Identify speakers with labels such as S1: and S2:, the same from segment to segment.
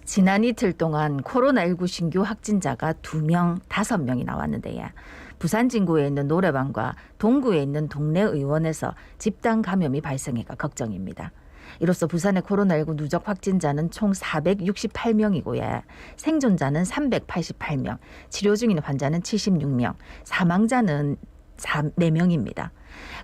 S1: 지난 이틀 동안 코로나19 신규 확진자가 2명, 5명이 나왔는데요. 부산 진구에 있는 노래방과 동구에 있는 동네 의원에서 집단 감염이 발생해가 걱정입니다. 이로써 부산의 코로나19 누적 확진자는 총 468명이고요. 생존자는 388명, 치료 중인 환자는 76명, 사망자는 4명입니다.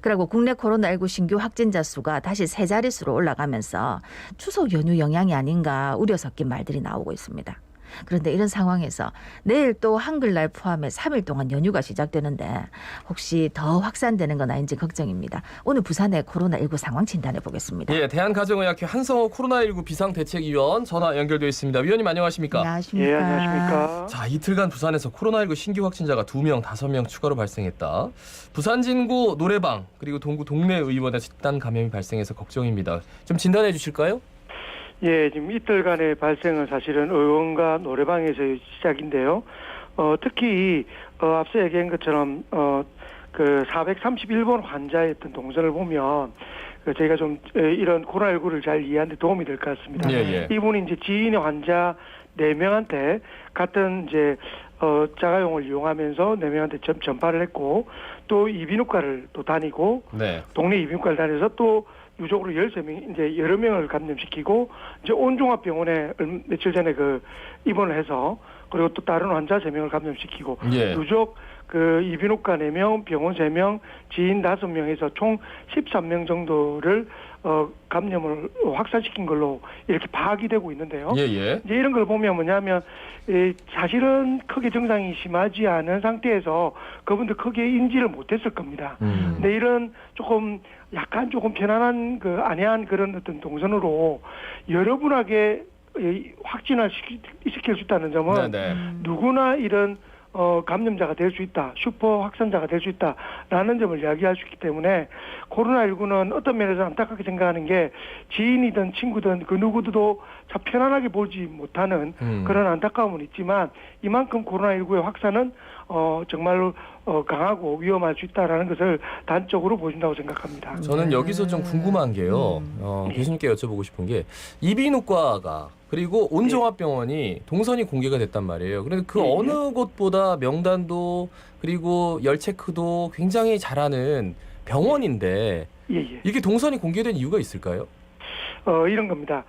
S1: 그리고 국내 코로나19 신규 확진자 수가 다시 세 자릿수로 올라가면서 추석 연휴 영향이 아닌가 우려 섞인 말들이 나오고 있습니다. 그런데 이런 상황에서 내일 또 한글날 포함해 3일 동안 연휴가 시작되는데 혹시 더 확산되는 건 아닌지 걱정입니다. 오늘 부산의 코로나19 상황 진단해 보겠습니다.
S2: 예, 대한가정의학회 한성호 코로나19 비상대책위원 전화 연결되어 있습니다. 위원님 안녕하십니까?
S1: 안녕하십니까?
S3: 예, 안녕하십니까?
S2: 자, 이틀간 부산에서 코로나19 신규 확진자가 2명, 5명 추가로 발생했다. 부산 진구 노래방 그리고 동구 동네 의원의 집단 감염이 발생해서 걱정입니다. 좀 진단해 주실까요?
S3: 예, 지금 이틀간의 발생은 사실은 의원과 노래방에서 시작인데요. 특히 앞서 얘기한 것처럼 그 431번 환자였던 동선을 보면 저희가 좀 이런 코로나19를 잘 이해하는 데 도움이 될 것 같습니다.
S2: 예.
S3: 이분이 이제 지인의 환자 4명한테 같은 이제 자가용을 이용하면서 4명한테 전파를 했고 또 이비인후과를 또 다니고
S2: 네.
S3: 동네 이비인후과를 다녀서 또 누적으로 13명, 이제 여러 명을 감염시키고, 이제 온종합병원에 며칠 전에 입원을 해서, 그리고 또 다른 환자 3명을 감염시키고,
S2: 예.
S3: 누적 이비인후과 4명, 병원 3명, 지인 5명에서 총 13명 정도를 감염을 확산시킨 걸로 이렇게 파악이 되고 있는데요.
S2: 예.
S3: 이제 이런 걸 보면 뭐냐면, 사실은 크게 증상이 심하지 않은 상태에서 그분들 크게 인지를 못했을 겁니다. 근데 이런 약간 조금 편안한 안해한 그런 어떤 동선으로 여러분에게 확진을 시킬 수 있다는 점은
S2: 네네.
S3: 누구나 이런 감염자가 될 수 있다, 슈퍼 확산자가 될 수 있다라는 점을 이야기할 수 있기 때문에 코로나19는 어떤 면에서 안타깝게 생각하는 게 지인이든 친구든 그 누구도 참 편안하게 보지 못하는 그런 안타까움은 있지만 이만큼 코로나19의 확산은 정말로 강하고 위험할 수 있다라는 것을 단적으로 보여준다고 생각합니다.
S2: 저는 여기서 좀 궁금한 게요. 교수님께 여쭤보고 싶은 게 이비인후과가 그리고 온종합병원이 동선이 공개가 됐단 말이에요. 그런데 그 어느 곳보다 명단도 그리고 열 체크도 굉장히 잘하는 병원인데 이게 동선이 공개된 이유가 있을까요?
S3: 이런 겁니다.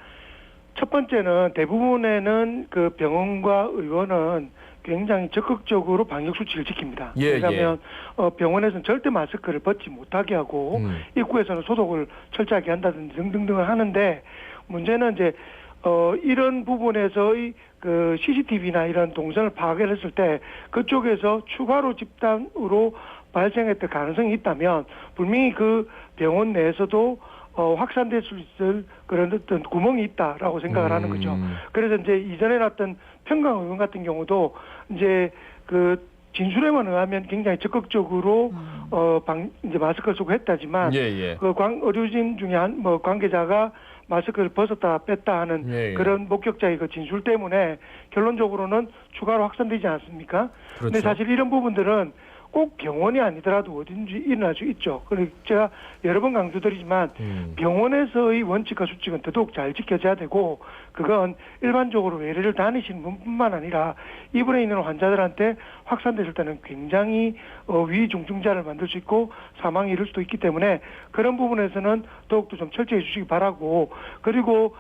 S3: 첫 번째는 대부분에는 그 병원과 의원은 굉장히 적극적으로 방역 수칙을 지킵니다. 왜냐하면 병원에서는 절대 마스크를 벗지 못하게 하고 입구에서는 소독을 철저하게 한다든지 등등등을 하는데 문제는 이제 이런 부분에서의 그 CCTV나 이런 동선을 파악을 했을 때 그쪽에서 추가로 집단으로 발생했을 가능성이 있다면 분명히 그 병원 내에서도 확산될 수 있을 그런 어떤 구멍이 있다라고 생각을 하는 거죠. 그래서 이제 이전에 났던 평강 의원 같은 경우도 이제 그 진술에만 의하면 굉장히 적극적으로 이제 마스크를 쓰고 했다지만 그 의료진 중에 관계자가 마스크를 벗었다 뺐다 하는 그런 목격자의 그 진술 때문에 결론적으로는 추가로 확산되지 않습니까? 그런데 사실 이런 부분들은 꼭 병원이 아니더라도 어딘지 일어날 수 있죠. 그래서 제가 여러 번 강조드리지만 병원에서의 원칙과 수칙은 더더욱 잘 지켜져야 되고 그건 일반적으로 외래를 다니시는 분뿐만 아니라 입원해 있는 환자들한테 확산됐을 때는 굉장히 위중증자를 만들 수 있고 사망이 이를 수도 있기 때문에 그런 부분에서는 더욱더 좀 철저히 해주시기 바라고 그리고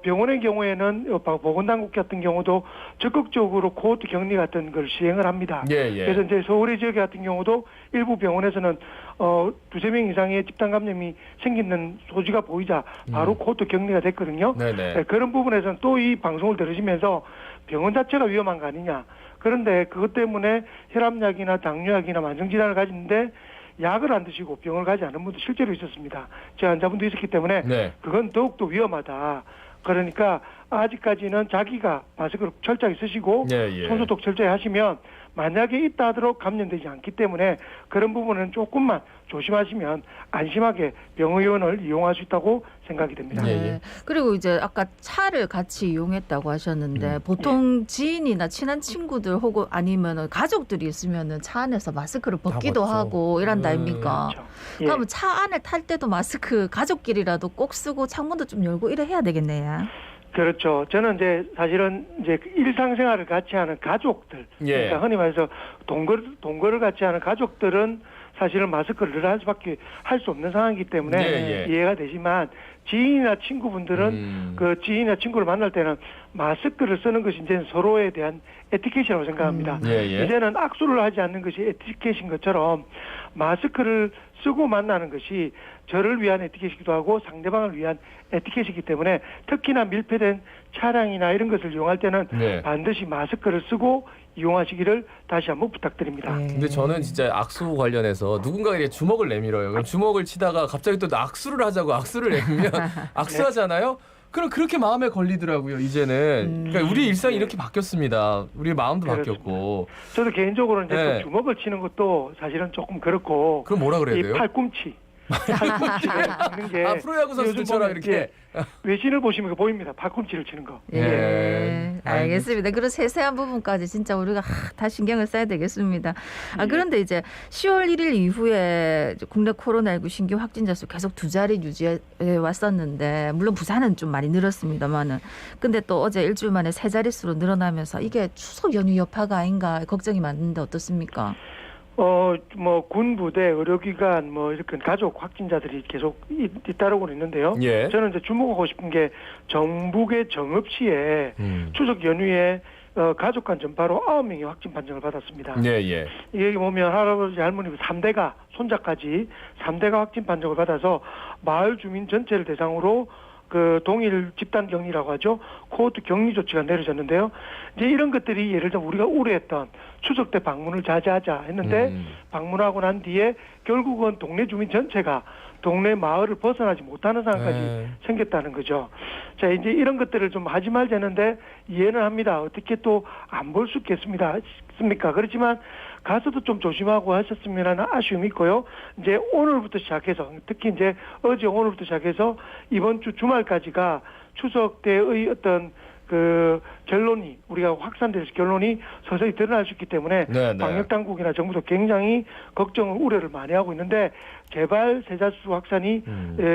S3: 병원의 경우에는 보건당국 같은 경우도 적극적으로 코호트 격리 같은 걸 시행을 합니다. 그래서 이제 서울의 지역 같은 경우도 일부 병원에서는 2~3명 이상의 집단 감염이 생기는 소지가 보이자 바로 코호트 격리가 됐거든요. 그런 부분에서는 또 이 방송을 들으시면서 병원 자체가 위험한 거 아니냐. 그런데 그것 때문에 혈압약이나 당뇨약이나 만성질환을 가지는데 약을 안 드시고 병을 가지 않은 분도 실제로 있었습니다. 제 환자분도 있었기 때문에 그건 더욱더 위험하다. 그러니까 아직까지는 자기가 마스크를 철저하게 쓰시고 손소독 철저히 하시면 만약에 있다 하도록 감염되지 않기 때문에 그런 부분은 조금만 조심하시면 안심하게 병의원을 이용할 수 있다고 생각이 됩니다.
S1: 그리고 이제 아까 차를 같이 이용했다고 하셨는데 보통 지인이나 친한 친구들 혹은 아니면 가족들이 있으면 차 안에서 마스크를 벗기도 하고 이런다 아닙니까?
S3: 그렇죠.
S1: 그러면 차 안에 탈 때도 마스크 가족끼리라도 꼭 쓰고 창문도 좀 열고 이래 해야 되겠네요.
S3: 그렇죠. 저는 이제 사실은 이제 일상생활을 같이 하는 가족들,
S2: 예.
S3: 그러니까 흔히 말해서 동거를 같이 하는 가족들은 사실은 마스크를 늘 할 수밖에 할 수 없는 상황이기 때문에
S2: 예, 예.
S3: 이해가 되지만 지인이나 친구분들은 그 지인이나 친구를 만날 때는 마스크를 쓰는 것이 이제 서로에 대한 에티켓이라고 생각합니다.
S2: 예, 예.
S3: 이제는 악수를 하지 않는 것이 에티켓인 것처럼 마스크를 쓰고 만나는 것이 저를 위한 에티켓이기도 하고 상대방을 위한 에티켓이기 때문에 특히나 밀폐된 차량이나 이런 것을 이용할 때는
S2: 네.
S3: 반드시 마스크를 쓰고 이용하시기를 다시 한번 부탁드립니다.
S1: 네.
S2: 근데 저는 진짜 악수 관련해서 누군가 이렇게 주먹을 내밀어요. 그럼 주먹을 치다가 갑자기 또 악수를 하자고 악수를 내밀면 악수하잖아요. 그럼 그렇게 마음에 걸리더라고요. 이제는. 그러니까 우리 일상이 이렇게 바뀌었습니다. 우리 마음도
S3: 그렇습니다.
S2: 바뀌었고.
S3: 저도 개인적으로 이제
S2: 네.
S3: 그 주먹을 치는 것도 사실은 조금 그렇고
S2: 그럼 뭐라 그래야
S3: 이
S2: 돼요?
S3: 팔꿈치를 치는 게
S2: 아, 프로야구 선수들처럼
S3: 요즘 보면
S2: 이렇게.
S3: 외신을 보시면 보입니다. 팔꿈치를 치는 거.
S1: 예,
S2: 예.
S1: 알겠습니다. 그런 세세한 부분까지 진짜 우리가 다 신경을 써야 되겠습니다. 그런데 이제 10월 1일 이후에 국내 코로나19 신규 확진자 수 계속 두 자리 유지해 왔었는데 물론 부산은 좀 많이 늘었습니다만은 근데 또 어제 일주일 만에 세 자릿수로 늘어나면서 이게 추석 연휴 여파가 아닌가 걱정이 많은데 어떻습니까?
S3: 뭐 군부대, 의료기관, 뭐 이렇게 가족 확진자들이 계속 잇따르고 있는데요.
S2: 예.
S3: 저는 이제 주목하고 싶은 게 정북의 정읍시에 추석 연휴에 가족 간 전파로 9명이 확진 판정을 받았습니다.
S2: 예, 예.
S3: 여기 보면 할아버지, 할머니 3대가 손자까지 3대가 확진 판정을 받아서 마을 주민 전체를 대상으로 그 동일 집단 격리라고 하죠. 코호트 격리 조치가 내려졌는데요. 이제 이런 것들이 예를 들어 우리가 우려했던 추석 때 방문을 자제하자 했는데 방문하고 난 뒤에 결국은 동네 주민 전체가 동네 마을을 벗어나지 못하는 상황까지 생겼다는 거죠. 자, 이제 이런 것들을 좀 하지 말자는데 이해는 합니다. 어떻게 또 안 볼 수 있겠습니까? 그렇지만 가서도 좀 조심하고 하셨으면 하는 아쉬움이 있고요. 이제 오늘부터 시작해서 특히 이제 어제 오늘부터 시작해서 이번 주 주말까지가 추석 때의 어떤 그 결론이 우리가 확산돼서 결론이 서서히 드러날 수 있기 때문에
S2: 네, 네.
S3: 방역 당국이나 정부도 굉장히 걱정을 우려를 많이 하고 있는데 제발 세자수 확산이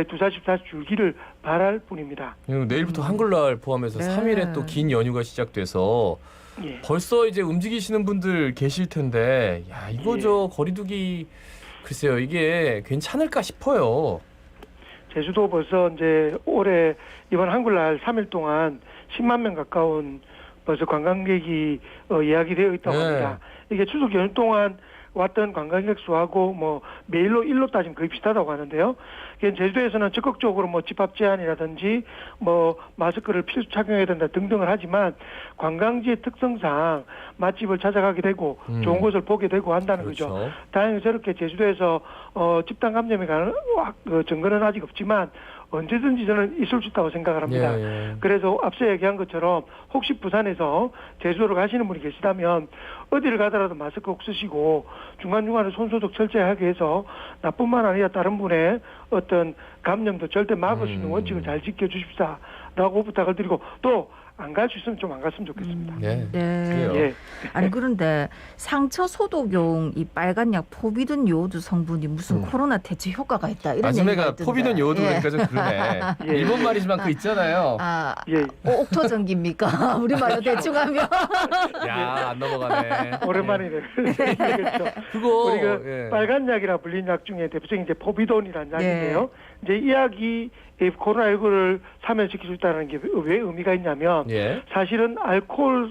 S3: 두사십 다시 줄기를 바랄 뿐입니다.
S2: 그리고 내일부터 한글날 포함해서
S1: 네.
S2: 3일에 또 긴 연휴가 시작돼서
S3: 예.
S2: 벌써 이제 움직이시는 분들 계실 텐데 야 이거
S3: 예.
S2: 저 거리두기 글쎄요 이게 괜찮을까 싶어요.
S3: 제주도 벌써 이제 올해 이번 한글날 3일 동안 10만 명 가까운 벌써 관광객이 예약이 되어 있다고
S2: 네.
S3: 합니다. 이게 추석 연휴 동안 왔던 관광객 수하고 뭐 매일로 일로 따지면 거의 비슷하다고 하는데요. 제주도에서는 적극적으로 뭐 집합 제한이라든지 뭐 마스크를 필수 착용해야 된다 등등을 하지만 관광지의 특성상 맛집을 찾아가게 되고 좋은 곳을 보게 되고 한다는
S2: 그렇죠.
S3: 거죠. 다행히 저렇게 제주도에서 집단 감염에 관한 증거는 아직 없지만 언제든지 저는 있을 수 있다고 생각을 합니다.
S2: 예, 예.
S3: 그래서 앞서 얘기한 것처럼 혹시 부산에서 제주도로 가시는 분이 계시다면 어디를 가더라도 마스크 꼭 쓰시고 중간중간에 손소독 철저히 하게 해서 나뿐만 아니라 다른 분의 어떤 감염도 절대 막을 수 있는 원칙을 잘 지켜주십사라고 부탁을 드리고 또 안 갈 수 있으면 좀 안 갔으면 좋겠습니다.
S2: 네.
S1: 네.
S2: 그래요.
S3: 예.
S1: 아니 그런데 상처 소독용 이 빨간 약 포비든 요오드 성분이 무슨 코로나 대체 효과가 있다 이런 얘기가
S2: 아줌매가
S1: 있던데.
S2: 포비든 요오드
S1: 예.
S2: 그러니까 좀 그러네.
S3: 예.
S2: 일본 말이지만 그 있잖아요.
S1: 아,
S3: 예.
S1: 옥토전기입니까? 우리말로 대충 하면.
S2: 야 안 넘어가네.
S3: 오랜만이네. 그렇죠.
S2: 그거
S3: 우리가
S2: 예.
S3: 빨간 약이라 불린 약 중에 대표적인 이제 포비돈이라는
S1: 예.
S3: 약인데요. 이제 이 약이 이 코로나19를 사면시킬 수 있다는 게 왜 의미가 있냐면
S2: 예.
S3: 사실은 알코올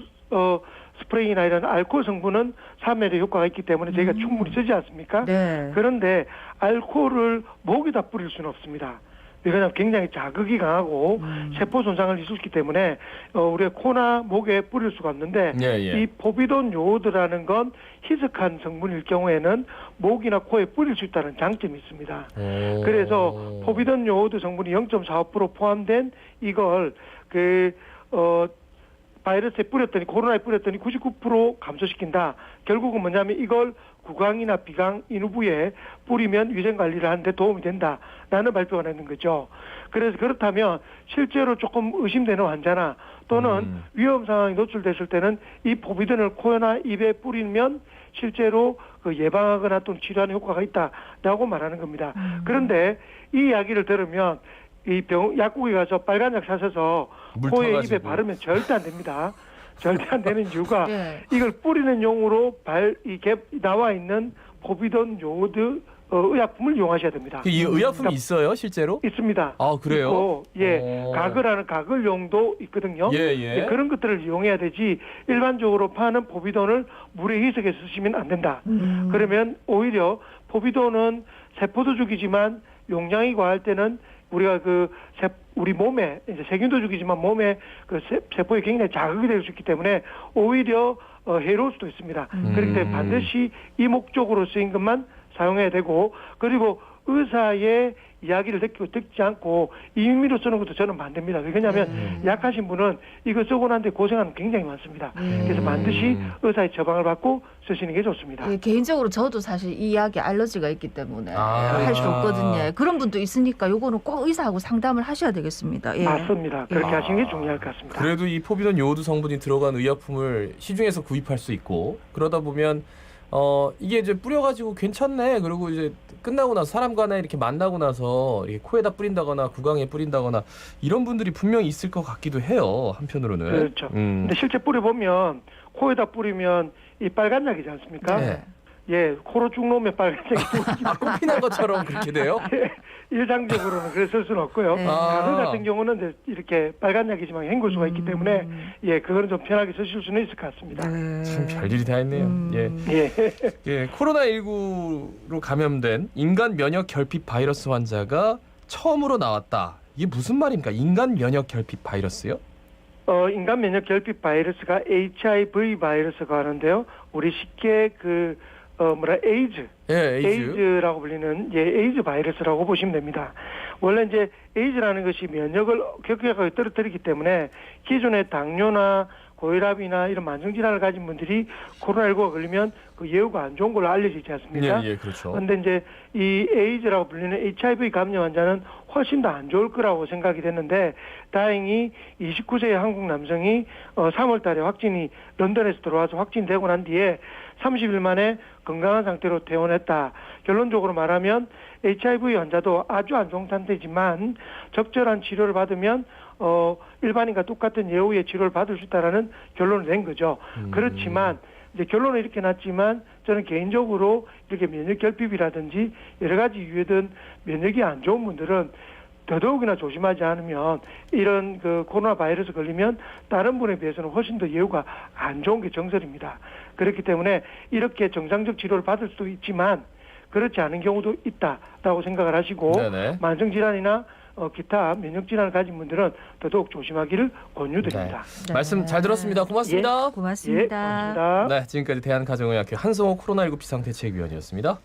S3: 스프레이나 이런 알코올 성분은 사멸에 효과가 있기 때문에 저희가 충분히 쓰지 않습니까?
S1: 네.
S3: 그런데 알코올을 목에다 뿌릴 수는 없습니다. 왜냐하면 굉장히 자극이 강하고 세포 손상을 있을 수 있기 때문에 우리가 코나 목에 뿌릴 수가 없는데
S2: 예, 예.
S3: 이 포비돈 요오드라는 건 희석한 성분일 경우에는 목이나 코에 뿌릴 수 있다는 장점이 있습니다. 그래서 포비돈 요오드 성분이 0.45% 포함된 이걸 바이러스에 뿌렸더니 코로나에 뿌렸더니 99% 감소시킨다. 결국은 뭐냐면 이걸 구강이나 비강 인후부에 뿌리면 위생 관리를 하는데 도움이 된다라는 발표가 나는 거죠. 그래서 그렇다면 실제로 조금 의심되는 환자나 또는 위험 상황에 노출됐을 때는 이 포비돈을 코나 입에 뿌리면 실제로 그 예방하거나 또는 치료하는 효과가 있다라고 말하는 겁니다. 그런데 이 이야기를 들으면 이 약국에 가서 빨간 약 사셔서
S2: 물
S3: 코에
S2: 타가지고.
S3: 입에 바르면 절대 안 됩니다. 절대 안 되는 이유가
S1: 네.
S3: 이걸 뿌리는 용으로 이게 나와 있는 포비돈 요오드 의약품을 이용하셔야 됩니다.
S2: 이 의약품이 있어요, 실제로?
S3: 있습니다.
S2: 아, 그래요?
S3: 있고, 가글하는 가글용도 있거든요.
S2: 예.
S3: 그런 것들을 이용해야 되지 일반적으로 파는 포비돈을 물에 희석해서 쓰시면 안 된다. 그러면 오히려 포비돈은 세포도 죽이지만 용량이 과할 때는 우리가 우리 몸에 이제 세균도 죽이지만 몸에 그 세포에 굉장히 자극이 될 수 있기 때문에 오히려 해로울 수도 있습니다. 그렇기 때문에 반드시 이 목적으로 쓰인 것만 사용해야 되고, 그리고 의사의 이야기를 듣지 않고 임의로 쓰는 것도 저는 반대입니다. 왜냐하면 약하신 분은 이거 쓰고 난 뒤에 고생하는 게 굉장히 많습니다. 그래서 반드시 의사의 처방을 받고 쓰시는 게 좋습니다.
S1: 예, 개인적으로 저도 사실 이 약에 알러지가 있기 때문에 할 수
S2: 그렇죠.
S1: 없거든요. 그런 분도 있으니까 요거는 꼭 의사하고 상담을 하셔야 되겠습니다. 예.
S3: 맞습니다. 그렇게 하시는 게 중요할 것 같습니다.
S2: 그래도 이 포비돈 요오드 성분이 들어간 의약품을 시중에서 구입할 수 있고, 그러다 보면 이게 이제 뿌려가지고 괜찮네. 그리고 이제 끝나고 나서 사람과나 이렇게 만나고 나서 이렇게 코에다 뿌린다거나 구강에 뿌린다거나 이런 분들이 분명히 있을 것 같기도 해요. 한편으로는.
S3: 그렇죠. 근데 실제 뿌려보면 코에다 뿌리면 이 빨간 약이지 않습니까?
S2: 네.
S3: 예, 코로 쭉 놓으면 빨간색이
S2: 꽃피난 것처럼 그렇게 돼요?
S3: 일상적으로는 그랬을 수는 없고요.
S1: 네.
S3: 가글 같은 경우는 이제 이렇게 빨간 약이지만 헹굴 수가 있기 때문에 예, 그거는 좀 편하게 쓰실 수는 있을 것 같습니다.
S2: 참 별일이 다 했네요. 예, 코로나19로 감염된 인간 면역 결핍 바이러스 환자가 처음으로 나왔다. 이게 무슨 말입니까? 인간 면역 결핍 바이러스요?
S3: 인간 면역 결핍 바이러스가 HIV 바이러스가 하는데요. 우리 쉽게 에이즈.
S2: 예, 에이즈.
S3: 에이즈라고 불리는 에이즈 바이러스라고 보시면 됩니다. 원래 이제 에이즈라는 것이 면역을 격하게 떨어뜨리기 때문에 기존의 당뇨나 고혈압이나 이런 만성 질환을 가진 분들이 코로나19가 걸리면 그 예후가 안 좋은 걸로 알려져 있지 않습니까?
S2: 예, 그렇죠.
S3: 그런데 이제 이 에이즈라고 불리는 HIV 감염 환자는 훨씬 더 안 좋을 거라고 생각이 됐는데, 다행히 29세의 한국 남성이 3월 달에 확진이 런던에서 들어와서 확진되고 난 뒤에 30일 만에 건강한 상태로 퇴원했다. 결론적으로 말하면 HIV 환자도 아주 안 좋은 상태지만 적절한 치료를 받으면 일반인과 똑같은 예후의 치료를 받을 수 있다라는 결론을 낸 거죠. 그렇지만 이제 결론은 이렇게 났지만 저는 개인적으로 이렇게 면역 결핍이라든지 여러 가지 이유든 면역이 안 좋은 분들은 더더욱이나 조심하지 않으면 이런 코로나 바이러스 걸리면 다른 분에 비해서는 훨씬 더 예후가 안 좋은 게 정설입니다. 그렇기 때문에 이렇게 정상적 치료를 받을 수도 있지만 그렇지 않은 경우도 있다라고 생각을 하시고,
S2: 네네.
S3: 만성 질환이나 기타 면역 질환을 가진 분들은 더더욱 조심하기를 권유드립니다.
S2: 네. 말씀 잘 들었습니다. 고맙습니다.
S1: 고맙습니다.
S3: 고맙습니다.
S2: 네, 지금까지 대한가정의학회 한성호 코로나19 비상대책위원이었습니다.